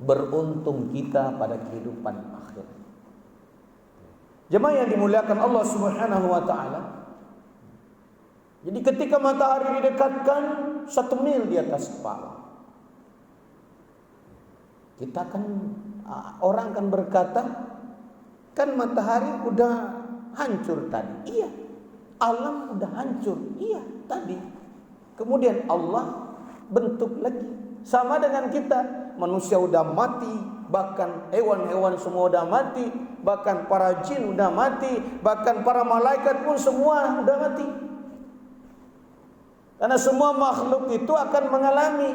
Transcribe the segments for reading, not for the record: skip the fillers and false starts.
beruntung kita pada kehidupan akhir. Jemaah yang dimuliakan Allah Subhanahu wa taala. Jadi ketika matahari didekatkan 1 mil di atas kepala, kita kan orang kan berkata, kan matahari udah hancur tadi. Iya. Alam udah hancur. Iya, tadi. Kemudian Allah bentuk lagi. Sama dengan kita, manusia udah mati, bahkan hewan-hewan semua udah mati, bahkan para jin udah mati, bahkan para malaikat pun semua udah mati. Karena semua makhluk itu akan mengalami,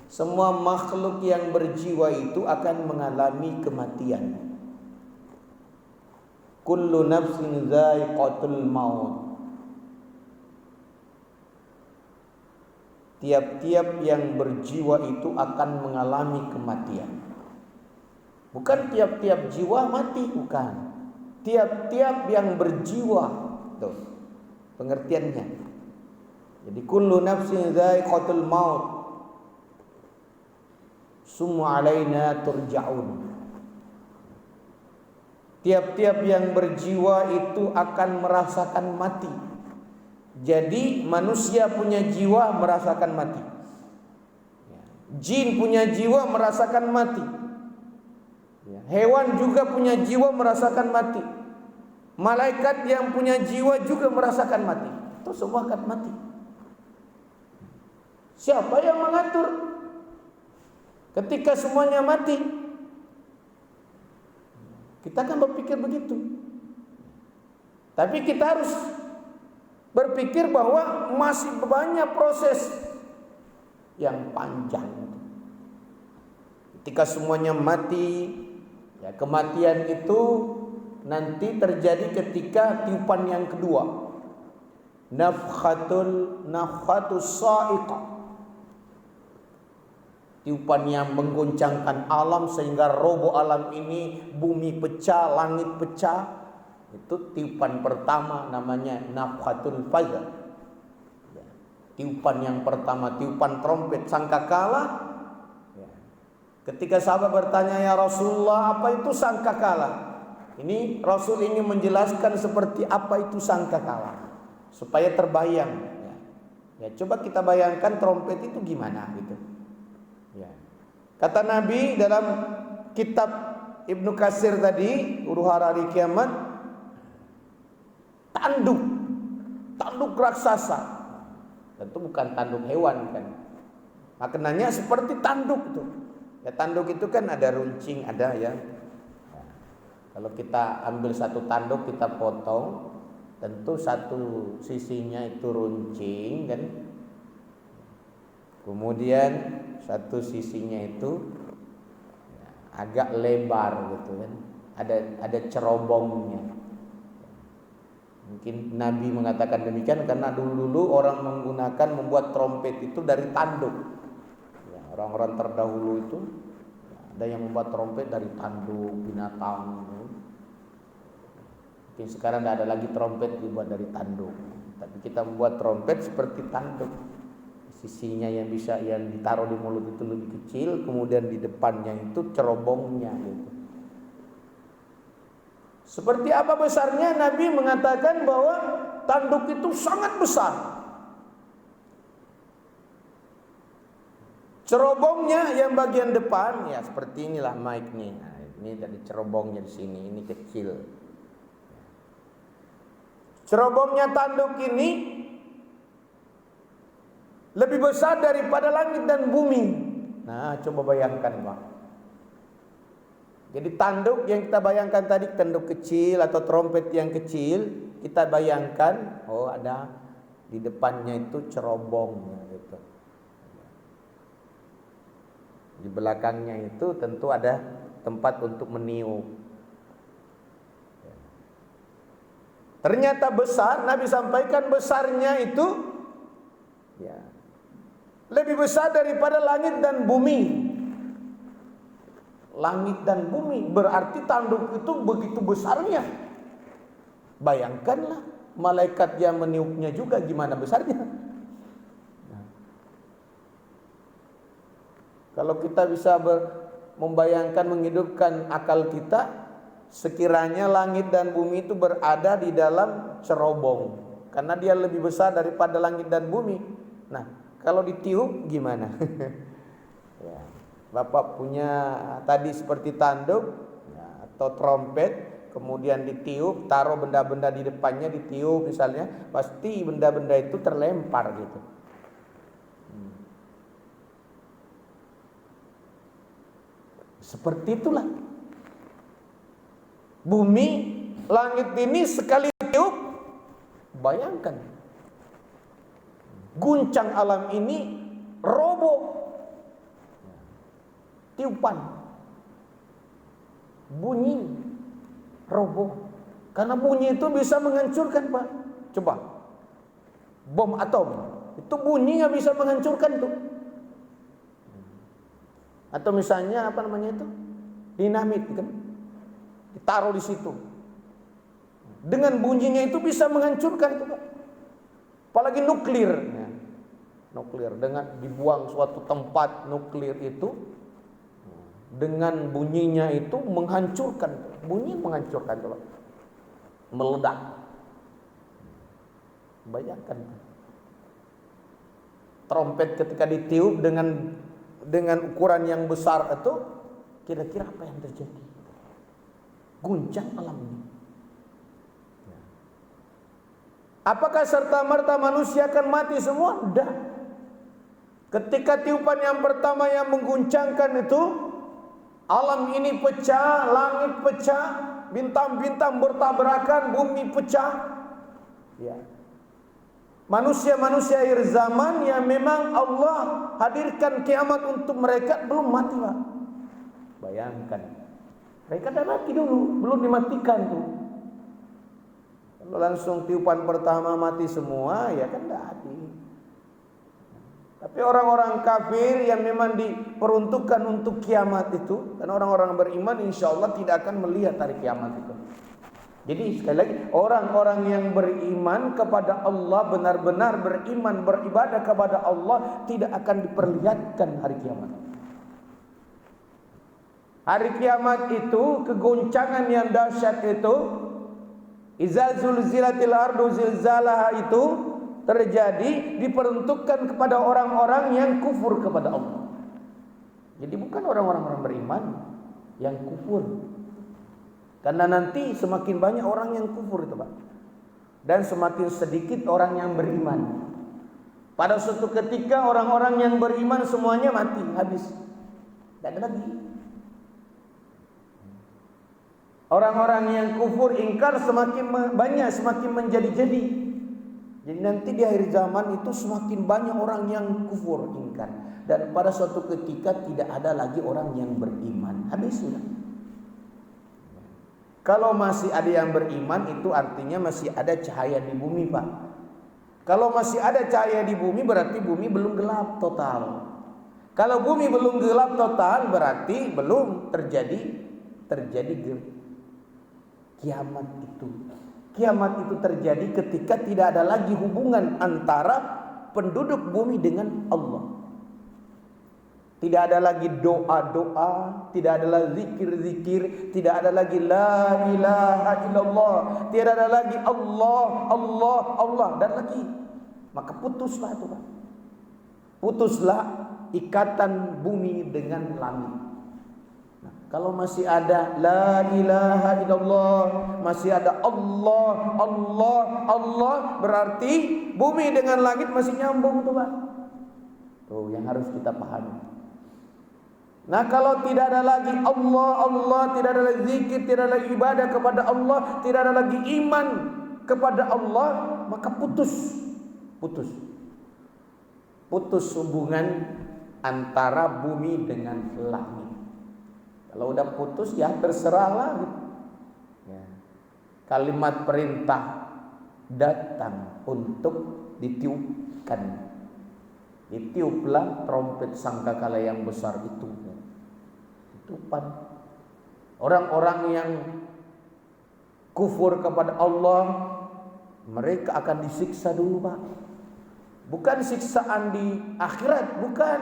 semua makhluk yang berjiwa itu akan mengalami kematian. Kullu nafsin dha'iqatul maut. Tiap-tiap yang berjiwa itu akan mengalami kematian. Bukan tiap-tiap jiwa mati, bukan. Tiap-tiap yang berjiwa. Tuh, pengertiannya. Jadi kullu nafsin dha'iqatul maut. Summa 'alaina turja'un. Tiap-tiap yang berjiwa itu akan merasakan mati. Jadi manusia punya jiwa merasakan mati. Jin punya jiwa merasakan mati. Hewan juga punya jiwa merasakan mati. Malaikat yang punya jiwa juga merasakan mati. Itu semua akan mati. Siapa yang mengatur ketika semuanya mati? Kita kan berpikir begitu. Tapi kita harus berpikir bahwa masih banyak proses yang panjang. Ketika semuanya mati, ya kematian itu nanti terjadi ketika tiupan yang kedua. Nafkhatus sa'iqah. Tiupan yang menggoncangkan alam sehingga roboh alam ini, bumi pecah, langit pecah. Itu tiupan pertama, namanya nafkhatul fazar. Tiupan yang pertama, tiupan trompet sangkakala. Ketika sahabat bertanya, ya Rasulullah, apa itu sangkakala? Ini Rasul ini menjelaskan seperti apa itu sangkakala, supaya terbayang. Ya, coba kita bayangkan trompet itu gimana gitu. Ya. Kata Nabi dalam kitab Ibnu Katsir tadi, Huru-hara Hari Kiamat, tanduk raksasa. Tentu bukan tanduk hewan kan. Maknanya seperti tanduk tuh. Ya tanduk itu kan ada runcing, ada ya. Kalau kita ambil satu tanduk kita potong, tentu satu sisinya itu runcing kan. Kemudian satu sisinya itu agak lebar gitu kan. Ada cerobongnya. Mungkin Nabi mengatakan demikian karena dulu-dulu orang membuat trompet itu dari tanduk. Ya, orang-orang terdahulu itu ada yang membuat trompet dari tanduk binatang. Mungkin sekarang tidak ada lagi trompet dibuat dari tanduk. Tapi kita membuat trompet seperti tanduk. Sisinya yang ditaruh di mulut itu lebih kecil, kemudian di depannya itu cerobongnya gitu. Seperti apa besarnya? Nabi mengatakan bahwa tanduk itu sangat besar. Cerobongnya yang bagian depan ya seperti inilah mic nih. Nah, ini dari cerobongnya di sini, ini kecil. Cerobongnya tanduk ini lebih besar daripada langit dan bumi. Nah, coba bayangkan, Pak. Jadi tanduk yang kita bayangkan tadi, tanduk kecil atau trompet yang kecil, kita bayangkan, oh ada di depannya itu cerobong gitu. Di belakangnya itu tentu ada tempat untuk meniup. Ternyata besar, Nabi sampaikan besarnya itu ya lebih besar daripada langit dan bumi. Langit dan bumi berarti tanduk itu begitu besarnya. Bayangkanlah malaikat yang meniupnya juga gimana besarnya. Nah, kalau kita bisa membayangkan, menghidupkan akal kita, sekiranya langit dan bumi itu berada di dalam cerobong, karena dia lebih besar daripada langit dan bumi. Nah, kalau ditiup gimana? Ya, Bapak punya tadi seperti tanduk ya, atau trompet, kemudian ditiup, taruh benda-benda di depannya, ditiup misalnya, pasti benda-benda itu terlempar gitu. Seperti itulah bumi, langit ini sekali tiup, bayangkan guncang alam ini roboh. Tiupan bunyi roboh, karena bunyi itu bisa menghancurkan, Pak. Coba bom atom itu bunyinya bisa menghancurkan tuh. Atau misalnya apa namanya itu, dinamit kan, ditaruh di situ, dengan bunyinya itu bisa menghancurkan itu, Pak. Apalagi nuklir ya. Nuklir dengan dibuang suatu tempat nuklir itu, dengan bunyinya itu menghancurkan, bunyi menghancurkan itu, Pak. Meledak. Bayangkan trompet ketika ditiup dengan ukuran yang besar itu, kira-kira apa yang terjadi? Guncang alam ini. Apakah serta-merta manusia akan mati semua? Tidak. Ketika tiupan yang pertama yang mengguncangkan itu, alam ini pecah, langit pecah, bintang-bintang bertabrakan, bumi pecah. Ya. Manusia-manusia akhir zaman yang memang Allah hadirkan kiamat untuk mereka belum mati, Pak. Bayangkan, mereka dah mati dulu, belum dimatikan tuh. Kalau langsung tiupan pertama mati semua, ya kan dah hati. Tapi orang-orang kafir yang memang diperuntukkan untuk kiamat itu, dan orang-orang beriman insya Allah tidak akan melihat hari kiamat itu. Jadi sekali lagi, orang-orang yang beriman kepada Allah, benar-benar beriman, beribadah kepada Allah, tidak akan diperlihatkan hari kiamat. Hari kiamat itu, kegoncangan yang dahsyat itu, iza zulzilatil ardu zilzalaha itu terjadi, diperuntukkan kepada orang-orang yang kufur kepada Allah. Jadi bukan orang-orang beriman yang kufur. Karena nanti semakin banyak orang yang kufur itu, Pak, dan semakin sedikit orang yang beriman. Pada suatu ketika orang-orang yang beriman semuanya mati, habis, tidak ada lagi. Orang-orang yang kufur ingkar semakin banyak, semakin menjadi-jadi. Jadi nanti di akhir zaman itu semakin banyak orang yang kufur ingkar, dan pada suatu ketika tidak ada lagi orang yang beriman, habis sudah. Kalau masih ada yang beriman, itu artinya masih ada cahaya di bumi, Pak. Kalau masih ada cahaya di bumi, berarti bumi belum gelap total. Kalau bumi belum gelap total, berarti belum terjadi kiamat itu. Kiamat itu terjadi ketika tidak ada lagi hubungan antara penduduk bumi dengan Allah. Tidak ada lagi doa-doa, tidak ada lagi zikir-zikir, tidak ada lagi la ilaha illallah, tidak ada lagi Allah, Allah, Allah, dan lagi. Maka putuslah itu, Pak. Putuslah ikatan bumi dengan langit. Nah, kalau masih ada la ilaha illallah, masih ada Allah, Allah, Allah, berarti bumi dengan langit masih nyambung tuh, Pak. Tuh yang harus kita pahami. Nah, kalau tidak ada lagi Allah, Allah, tidak ada lagi zikir, tidak ada lagi ibadah kepada Allah, tidak ada lagi iman kepada Allah, maka putus hubungan antara bumi dengan langit. Kalau udah putus, ya terserahlah. Ya. Kalimat perintah datang untuk ditiupkan. Ditiuplah trompet sangkakala yang besar itu. Tiupan. Orang-orang yang kufur kepada Allah, mereka akan disiksa dulu, Pak. Bukan siksaan di akhirat, bukan,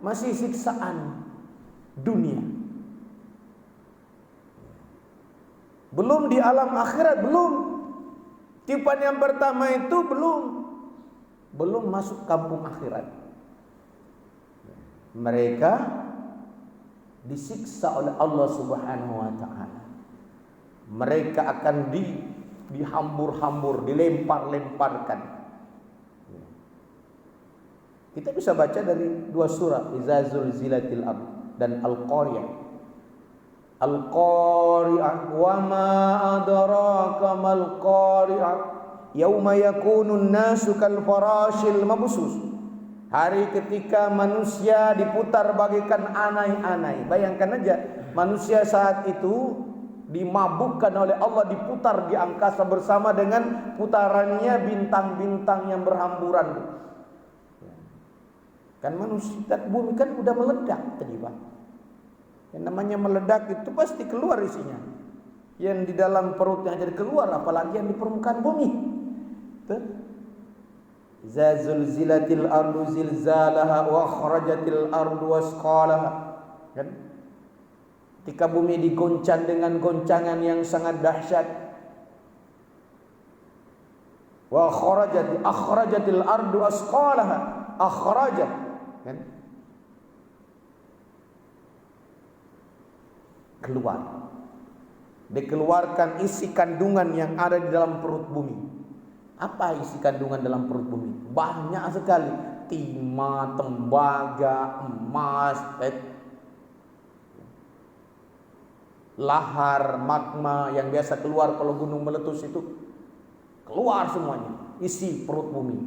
masih siksaan dunia. Belum di alam akhirat, belum. Tiupan yang pertama itu belum masuk kampung akhirat. Mereka disiksa oleh Allah Subhanahu wa taala. Mereka akan dihambur-hambur, dilempar-lemparkan. Kita bisa baca dari dua surah, Iza zulzilatil ardh dan Al-Qariyah. Al-Qari'ah wa ma adraka mal Qari'ah yauma yakunun nasu kal farashil mabsus. Hari ketika manusia diputar bagaikan anai-anai. Bayangkan aja, manusia saat itu dimabukkan oleh Allah, diputar di angkasa bersama dengan putarannya bintang-bintang yang berhamburan. Kan manusia, bumi kan udah meledak tadi, Pak. Yang namanya meledak itu pasti keluar isinya. Yang di dalam perutnya jadi keluar, apalagi yang di permukaan bumi. Tuh. Zazulzilatil ardu zilzalaha wa akhrajatil ardu wasqalaha. Kan? Ketika bumi digoncang dengan goncangan yang sangat dahsyat. Wa akhrajatil ardu asqalaha. Akhrajat. Kan? Keluar, dikeluarkan isi kandungan yang ada di dalam perut bumi. Apa isi kandungan dalam perut bumi? Banyak sekali. Timah, tembaga, emas, lahar, magma yang biasa keluar kalau gunung meletus itu keluar semuanya. Isi perut bumi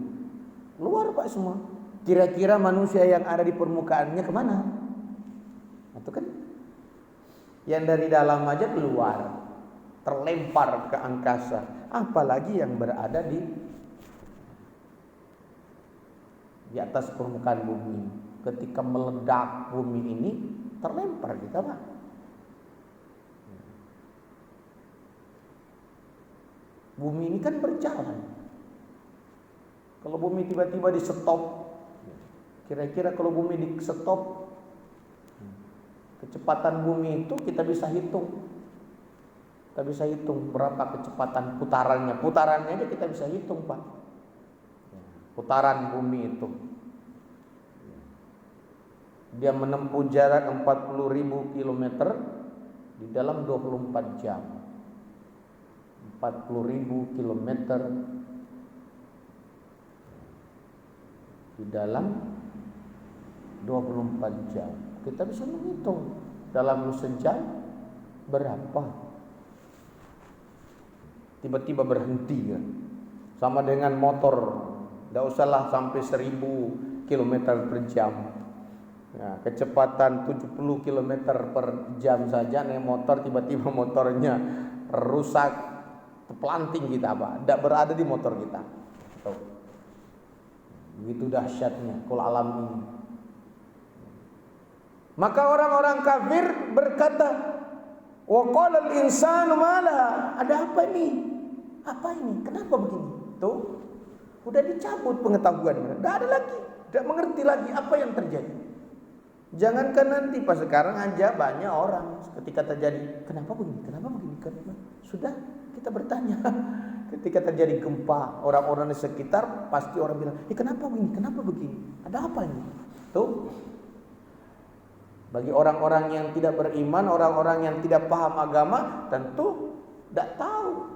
keluar, Pak, semua. Kira-kira manusia yang ada di permukaannya kemana? Itu kan yang dari dalam aja keluar, terlempar ke angkasa, apalagi yang berada di atas permukaan bumi. Ketika meledak bumi ini, terlempar kita, Pak. Bumi ini kan berjalan. Kalau bumi tiba-tiba di stop, kira-kira kalau bumi di stop, kecepatan bumi itu kita bisa hitung. Kita bisa hitung berapa kecepatan putarannya. Putarannya aja kita bisa hitung, Pak. Putaran bumi itu. Dia menempuh jarak 40.000 km di dalam 24 jam. 40.000 km di dalam 24 jam. Kita bisa menghitung dalam sejam berapa. Tiba-tiba berhenti kan. Sama dengan motor, tidak usahlah sampai 1000 km per jam. Ya, kecepatan 70 km per jam saja naik motor, tiba-tiba motornya rusak, terpelanting kita, Pak. Tidak berada di motor kita. Tuh. Begitu dahsyatnya kalau alam ini. Maka orang-orang kafir berkata, wa qala al-insanu malaha, ada apa ini? Apa ini? Kenapa begini? Tuh, udah dicabut pengetahuan, enggak ada lagi, tidak mengerti lagi apa yang terjadi. Jangankan nanti, pas sekarang aja banyak orang ketika terjadi, kenapa begini? Kenapa begini? Kenapa? Sudah kita bertanya. Ketika terjadi gempa, orang-orang di sekitar pasti orang bilang, kenapa begini? Kenapa begini? Ada apa ini? Tuh. Bagi orang-orang yang tidak beriman, orang-orang yang tidak paham agama, tentu tidak tahu.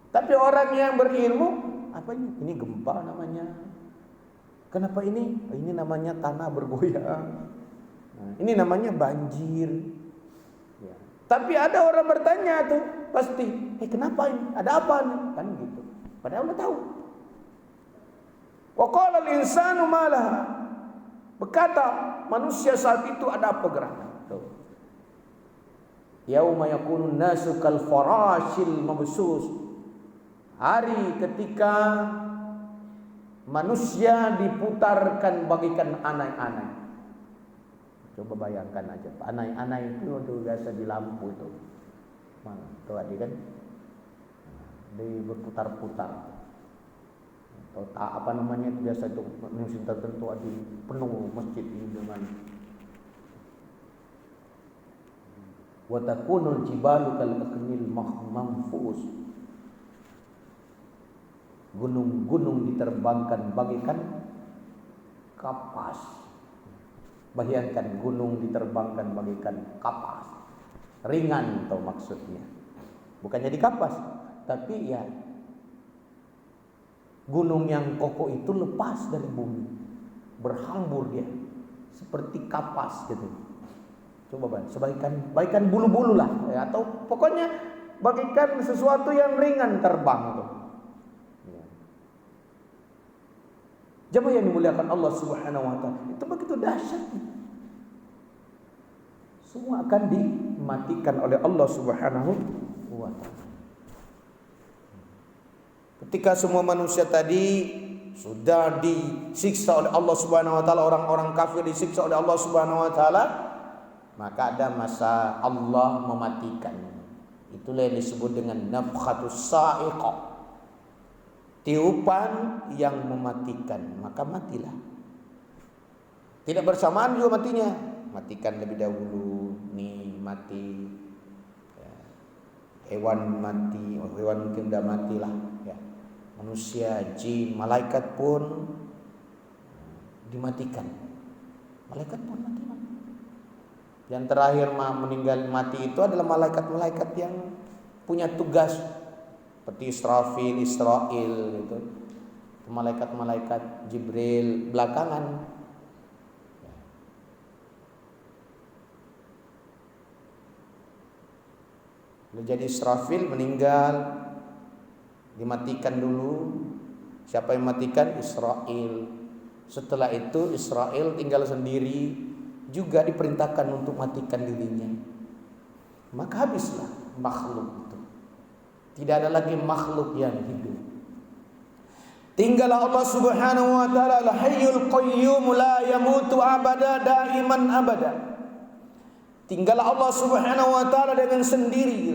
Tapi orang yang berilmu, apa ini? Ini gempa namanya. Kenapa ini? Ini namanya tanah bergoyang. Nah, ini namanya banjir. Ya. Tapi ada orang bertanya tuh, pasti, kenapa ini? Ada apa nih? Kan gitu. Padahal udah tahu. Wa qala al-insanu ma laha. Berkata manusia saat itu, ada apa gerangan? Yauma yakunun nasu kal farashil mabsus. Hari ketika manusia diputarkan bagaikan anai-anai. Coba bayangkan aja, anai-anai itu untuk biasa di lampu itu. Mana? Tuh tadi kan di berputar-putar. Atau apa namanya itu biasa itu musim tertentu di penuh masjid ini dengan wa takunul jibalu kal aknil manfus. Gunung-gunung diterbangkan bagaikan kapas. Bayangkan gunung diterbangkan bagaikan kapas. Ringan tuh maksudnya. Bukannya dikapas, tapi ya gunung yang kokoh itu lepas dari bumi, berhambur dia seperti kapas gitu. Coba bagaikan bulu-bulu lah, ya, atau pokoknya bagaikan sesuatu yang ringan terbang tuh. Jemaah yang dimuliakan Allah Subhanahu wa taala, itu begitu dahsyat. Semua akan dimatikan oleh Allah Subhanahu wa taala. Ketika semua manusia tadi sudah disiksa oleh Allah Subhanahu wa taala, orang-orang kafir disiksa oleh Allah Subhanahu wa taala, maka ada masa Allah mematikan. Itulah yang disebut dengan nafkhatus sa'iqah. Tiupan yang mematikan, maka matilah. Tidak bersamaan juga matinya. Matikan lebih dahulu, nih mati. Ya. Hewan mati, hewan mungkin udah matilah. Ya. Manusia, jin, malaikat pun dimatikan. Malaikat pun mati. Yang terakhir meninggal mati itu adalah malaikat-malaikat yang punya tugas. Seperti Israel gitu. Malaikat-malaikat Jibril belakangan. Jadi Israfil meninggal, dimatikan dulu. Siapa yang matikan? Israel. Setelah itu Israel tinggal sendiri, juga diperintahkan untuk matikan dirinya. Maka habislah makhluk itu. Tidak ada lagi makhluk yang hidup. Tinggallah Allah Subhanahu wa taala al-hayyul qayyum la yamutu abada daiman abada. Tinggallah Allah Subhanahu wa taala dengan sendiri,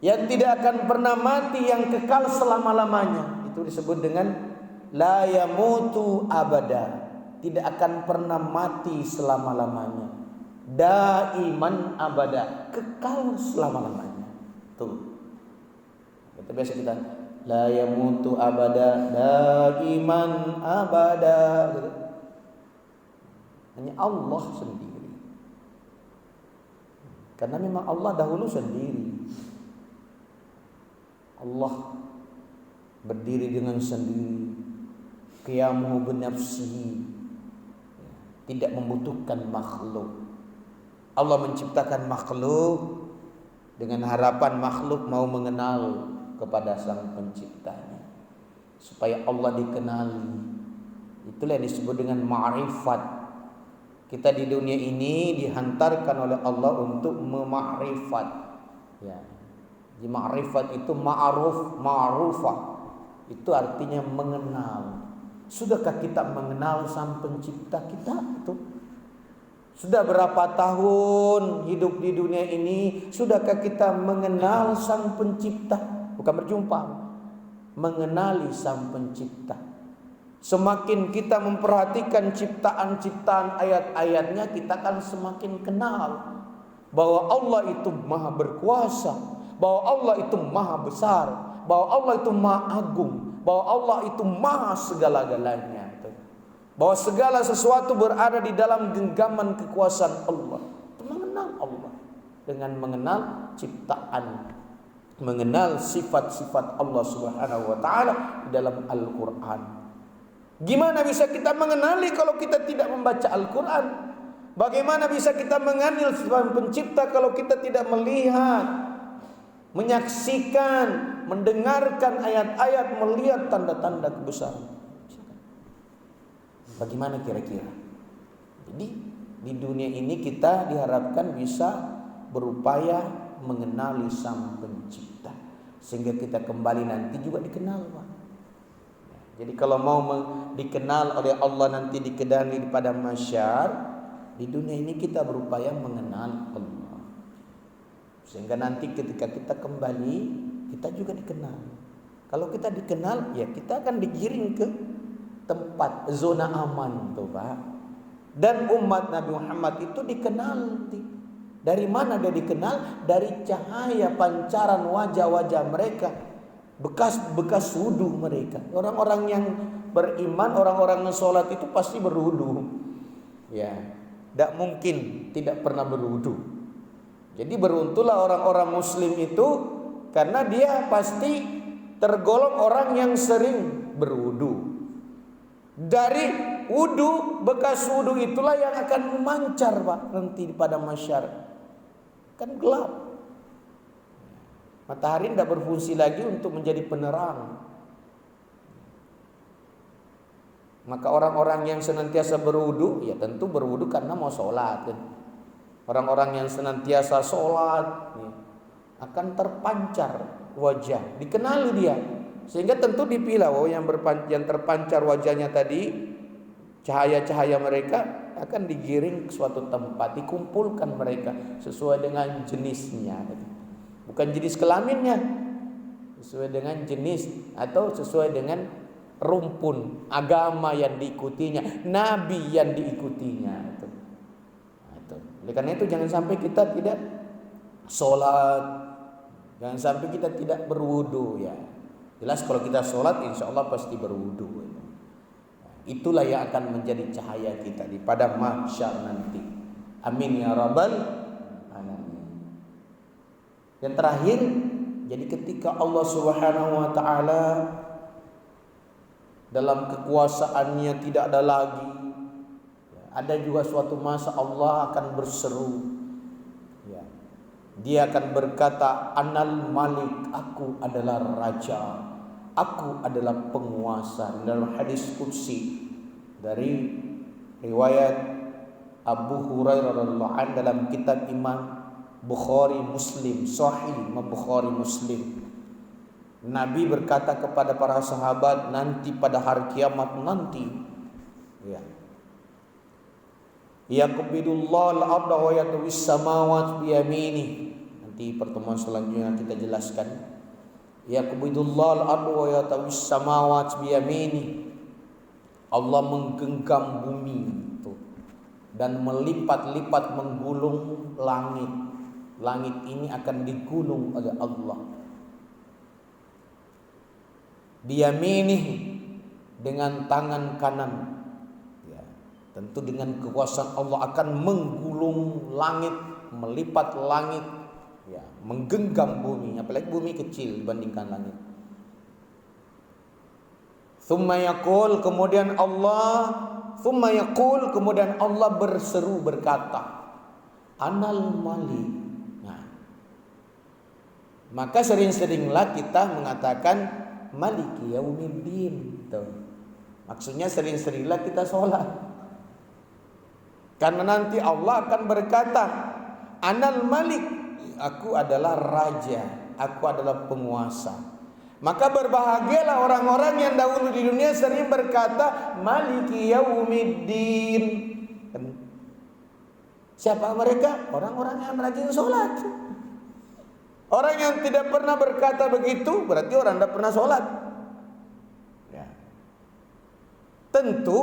yang tidak akan pernah mati, yang kekal selama-lamanya. Itu disebut dengan la yamutu abada. Tidak akan pernah mati selama-lamanya. Daiman abada, kekal selama-lamanya. Tuh. Kita biasa kita la yamutu abada daiman abada gitu. Hanya Allah sendiri. Karena memang Allah dahulu sendiri. Allah berdiri dengan sendiri. Qiyamuhu binafsihi. Tidak membutuhkan makhluk. Allah menciptakan makhluk dengan harapan makhluk mau mengenal kepada sang penciptanya, supaya Allah dikenali. Itulah yang disebut dengan ma'rifat. Kita di dunia ini dihantarkan oleh Allah untuk memakrifat. Ya. Di ma'rifat itu ma'rufah. Itu artinya mengenal. Sudahkah kita mengenal sang pencipta kita itu? Sudah berapa tahun hidup di dunia ini? Sudahkah kita mengenal sang pencipta? Bukan berjumpa, mengenali sang pencipta. Semakin kita memperhatikan ciptaan-ciptaan ayat-ayatnya, kita akan semakin kenal bahwa Allah itu maha berkuasa, bahwa Allah itu maha besar, bahwa Allah itu maha agung, bahwa Allah itu maha segala-galanya. Bahwa segala sesuatu berada di dalam genggaman kekuasaan Allah. Mengenal Allah dengan mengenal ciptaan, mengenal sifat-sifat Allah Subhanahu wa taala di dalam Al-Qur'an. Gimana bisa kita mengenali kalau kita tidak membaca Al-Qur'an? Bagaimana bisa kita mengenal sifat pencipta kalau kita tidak melihat, menyaksikan, mendengarkan ayat-ayat, melihat tanda-tanda kebesaran? Bagaimana kira-kira? Jadi di dunia ini kita diharapkan bisa berupaya mengenali sang pencipta, sehingga kita kembali nanti juga dikenal, Pak. Jadi kalau mau dikenal oleh Allah nanti dikenali pada mahsyar, di dunia ini kita berupaya mengenal Allah, sehingga nanti ketika kita kembali kita juga dikenal. Kalau kita dikenal, ya kita akan digiring ke tempat zona aman tuh, Pak. Dan umat Nabi Muhammad itu dikenal nanti Dari mana dia dikenal? Dari cahaya pancaran wajah-wajah mereka, bekas-bekas wudu mereka. Orang-orang yang beriman, orang-orang yang sholat itu pasti berwudu. Ya, tidak mungkin tidak pernah berwudu. Jadi beruntunglah orang-orang muslim itu, karena dia pasti tergolong orang yang sering berwudu. Dari wudu, bekas wudu itulah yang akan memancar, Pak, nanti pada masyarakat. Kan gelap. Matahari tidak berfungsi lagi untuk menjadi penerang. Maka orang-orang yang senantiasa berwudu, ya tentu berwudu karena mau sholat kan. Orang-orang yang senantiasa sholat ya, akan terpancar wajah, dikenali dia, sehingga tentu dipilih yang terpancar wajahnya tadi, cahaya-cahaya mereka akan digiring ke suatu tempat, dikumpulkan mereka sesuai dengan jenisnya, bukan jenis kelaminnya, sesuai dengan jenis atau sesuai dengan rumpun agama yang diikutinya, nabi yang diikutinya. Oleh karena itu jangan sampai kita tidak sholat, jangan sampai kita tidak berwudu ya. Jelas kalau kita sholat insya Allah pasti berwudu. Itulah yang akan menjadi cahaya kita di pada mahsyar nanti. Amin ya rabbal alamin. Yang terakhir, jadi ketika Allah Subhanahu wa taala dalam kekuasaannya tidak ada lagi, ada juga suatu masa Allah akan berseru. Ya. Dia akan berkata, Anal Malik, aku adalah raja, aku adalah penguasa. Dalam hadis qudsi dari riwayat Abu Hurairah radhiyallahu anhu dalam kitab Imam Bukhari Muslim, Sahih Bukhari Muslim, Nabi berkata kepada para sahabat, nanti pada hari kiamat nanti, ya, yaqbidullahu al-arda wa yatwis samawati biyamini. Nanti pertemuan selanjutnya kita jelaskan. Yaqbidullahu al-arda wa yatwis samawati biyamini. Allah menggenggam bumi itu dan melipat-lipat menggulung langit. Langit ini akan digulung oleh Allah. Biyamini, dengan tangan kanan. Tentu dengan kekuasaan Allah akan menggulung langit, melipat langit, ya, menggenggam bumi, apalagi bumi kecil dibandingkan langit. Thumma yaqul, kemudian Allah berseru berkata, Anal Malik. Nah, maka sering-seringlah kita mengatakan Maliki Yaumiddin. Maksudnya sering-seringlah kita sholat. Karena nanti Allah akan berkata, Anal Malik, aku adalah raja, aku adalah penguasa. Maka berbahagialah orang-orang yang dahulu di dunia sering berkata Maliki Yaumiddin. Siapa mereka? Orang-orang yang rajin sholat. Orang yang tidak pernah berkata begitu berarti orang tidak pernah sholat ya. Tentu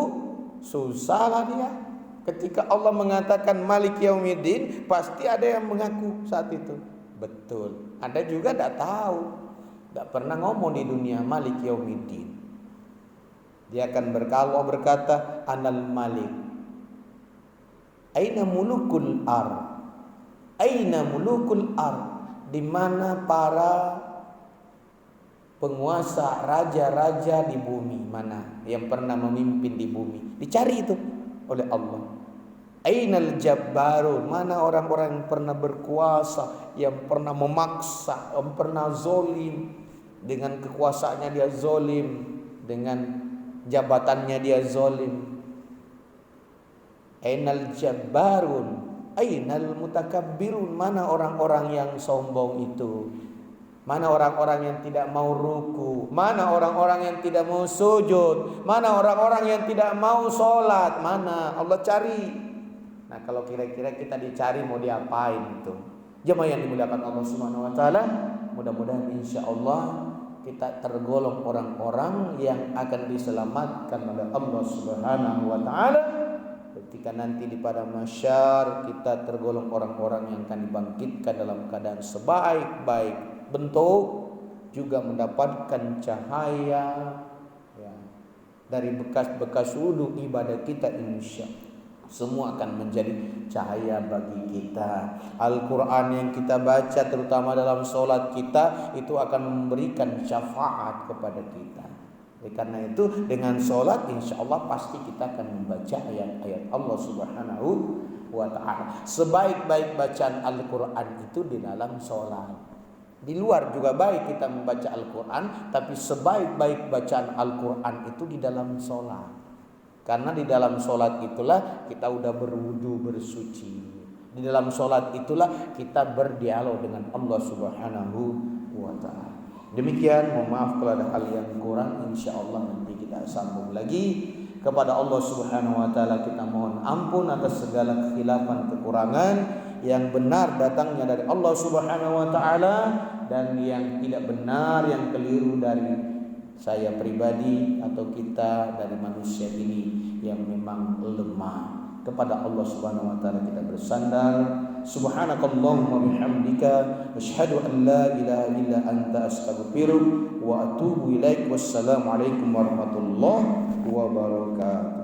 susahlah dia. Ketika Allah mengatakan Malik Yaumiddin, pasti ada yang mengaku saat itu betul. Ada juga tidak tahu, tidak pernah ngomong di dunia Malik Yaumiddin. Dia akan berkata Anal Malik. Aina mulukul ar? Aina mulukul ar? Di mana para penguasa, raja-raja di bumi, mana yang pernah memimpin di bumi? Dicari itu oleh Allah. Ainal jabbarun, mana orang-orang yang pernah berkuasa, yang pernah memaksa, yang pernah zolim, dengan kekuasaannya dia zolim, dengan jabatannya dia zolim. Ainal jabbarun, ainal mutakabbirun, mana orang-orang yang sombong itu, mana orang-orang yang tidak mau ruku, mana orang-orang yang tidak mau sujud, mana orang-orang yang tidak mau sholat, mana Allah cari. Nah kalau kira-kira kita dicari mau diapain itu? Jemaah yang dimuliakan Allah Subhanahu Wa Taala, mudah-mudahan insya Allah kita tergolong orang-orang yang akan diselamatkan oleh Allah Subhanahu Wa Taala ketika nanti di padang mahsyar kita tergolong orang-orang yang akan dibangkitkan dalam keadaan sebaik-baik bentuk, juga mendapatkan cahaya ya, dari bekas-bekas wudu ibadah kita, insya semua akan menjadi cahaya bagi kita. Al-Quran yang kita baca terutama dalam sholat kita itu akan memberikan syafaat kepada kita. Oleh karena itu dengan sholat insya Allah pasti kita akan membaca ayat-ayat Allah Subhanahu wa ta'ala. Sebaik-baik bacaan Al-Quran itu di dalam sholat. Di luar juga baik kita membaca Al-Quran, tapi sebaik-baik bacaan Al-Quran itu di dalam sholat. Karena di dalam sholat itulah kita udah berwudu, bersuci. Di dalam sholat itulah kita berdialog dengan Allah Subhanahu wa ta'ala. Demikian, mohon maaf kalau ada hal yang kurang, insya Allah nanti kita sambung lagi. Kepada Allah Subhanahu wa ta'ala kita mohon ampun atas segala kekhilafan, kekurangan. Yang benar datangnya dari Allah Subhanahu wa ta'ala, dan yang tidak benar, yang keliru dari saya pribadi atau kita dari manusia ini yang memang lemah. Kepada Allah Subhanahu wa ta'ala kita bersandar. Subhanakallahumma bihamdika asyhadu an la ilaha illa anta astaghfiruka wa atubu ilaik. Wassalamualaikum warahmatullahi wabarakatuh.